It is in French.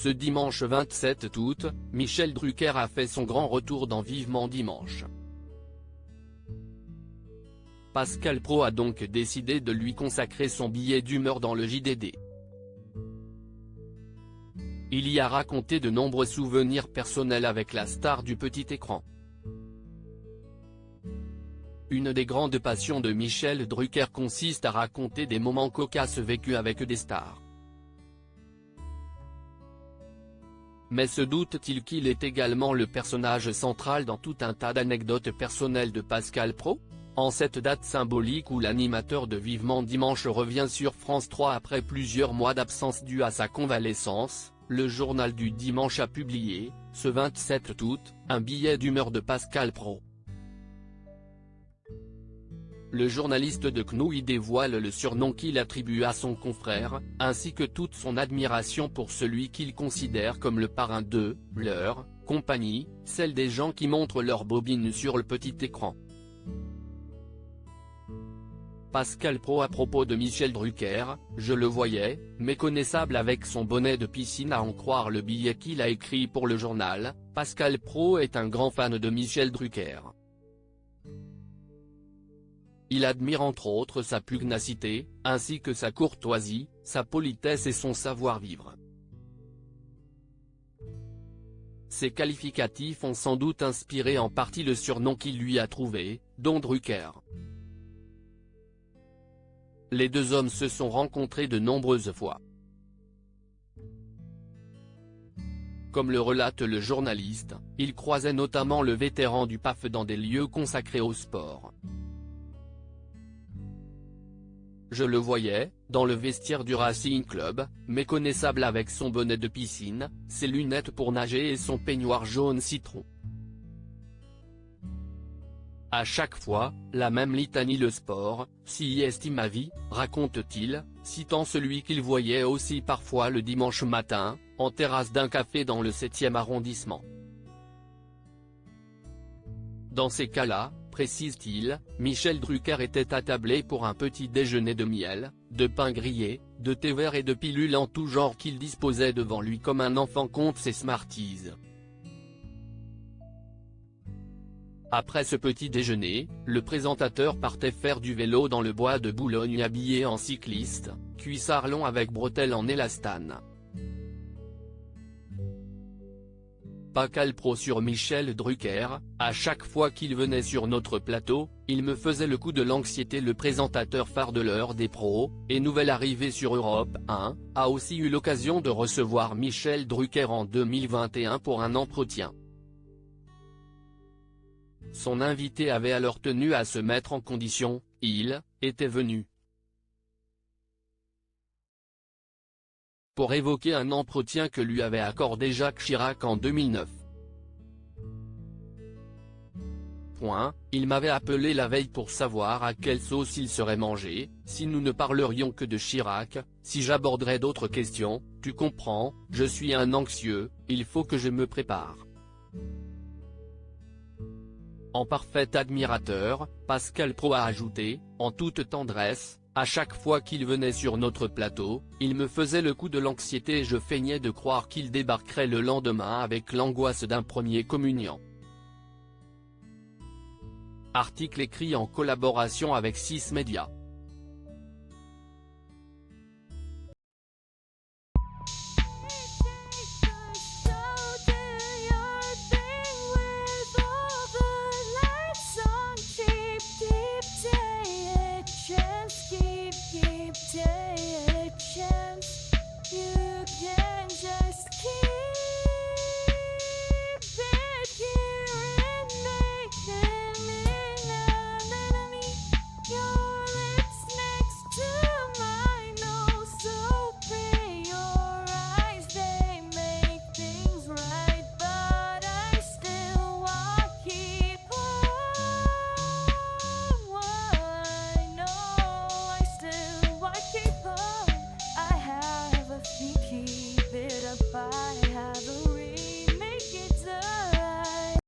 Ce dimanche 27 août, Michel Drucker a fait son grand retour dans Vivement Dimanche. Pascal Praud a donc décidé de lui consacrer son billet d'humeur dans le JDD. Il y a raconté de nombreux souvenirs personnels avec la star du petit écran. Une des grandes passions de Michel Drucker consiste à raconter des moments cocasses vécus avec des stars. Mais se doute-t-il qu'il est également le personnage central dans tout un tas d'anecdotes personnelles de Pascal Praud? En cette date symbolique où l'animateur de Vivement Dimanche revient sur France 3 après plusieurs mois d'absence due à sa convalescence, le journal du dimanche a publié, ce 27 août, un billet d'humeur de Pascal Praud. Le journaliste de CNOU y dévoile le surnom qu'il attribue à son confrère, ainsi que toute son admiration pour celui qu'il considère comme le parrain de leur compagnie, celle des gens qui montrent leurs bobines sur le petit écran. Pascal Praud à propos de Michel Drucker, je le voyais, méconnaissable avec son bonnet de piscine à en croire le billet qu'il a écrit pour le journal. Pascal Praud est un grand fan de Michel Drucker. Il admire entre autres sa pugnacité, ainsi que sa courtoisie, sa politesse et son savoir-vivre. Ces qualificatifs ont sans doute inspiré en partie le surnom qu'il lui a trouvé, Don Drucker. Les deux hommes se sont rencontrés de nombreuses fois. Comme le relate le journaliste, il croisait notamment le vétéran du PAF dans des lieux consacrés au sport. Je le voyais, dans le vestiaire du Racing Club, méconnaissable avec son bonnet de piscine, ses lunettes pour nager et son peignoir jaune citron. À chaque fois, la même litanie le sport, s'y estime ma vie, raconte-t-il, citant celui qu'il voyait aussi parfois le dimanche matin, en terrasse d'un café dans le 7e arrondissement. Dans ces cas-là, précise-t-il, Michel Drucker était attablé pour un petit déjeuner de miel, de pain grillé, de thé vert et de pilules en tout genre qu'il disposait devant lui comme un enfant compte ses Smarties. Après ce petit déjeuner, le présentateur partait faire du vélo dans le bois de Boulogne habillé en cycliste, cuissard long avec bretelles en élastane. Pascal Praud sur Michel Drucker, à chaque fois qu'il venait sur notre plateau, il me faisait le coup de l'anxiété. Le présentateur phare de l'heure des pros, et nouvelle arrivée sur Europe 1, a aussi eu l'occasion de recevoir Michel Drucker en 2021 pour un entretien. Son invité avait alors tenu à se mettre en condition, il était venu pour évoquer un entretien que lui avait accordé Jacques Chirac en 2009. Il m'avait appelé la veille pour savoir à quelle sauce il serait mangé, si nous ne parlerions que de Chirac, si j'aborderais d'autres questions, tu comprends, je suis un anxieux, il faut que je me prépare. En parfait admirateur, Pascal Praud a ajouté, en toute tendresse, à chaque fois qu'il venait sur notre plateau, il me faisait le coup de l'anxiété et je feignais de croire qu'il débarquerait le lendemain avec l'angoisse d'un premier communiant. Article écrit en collaboration avec 6 Médias.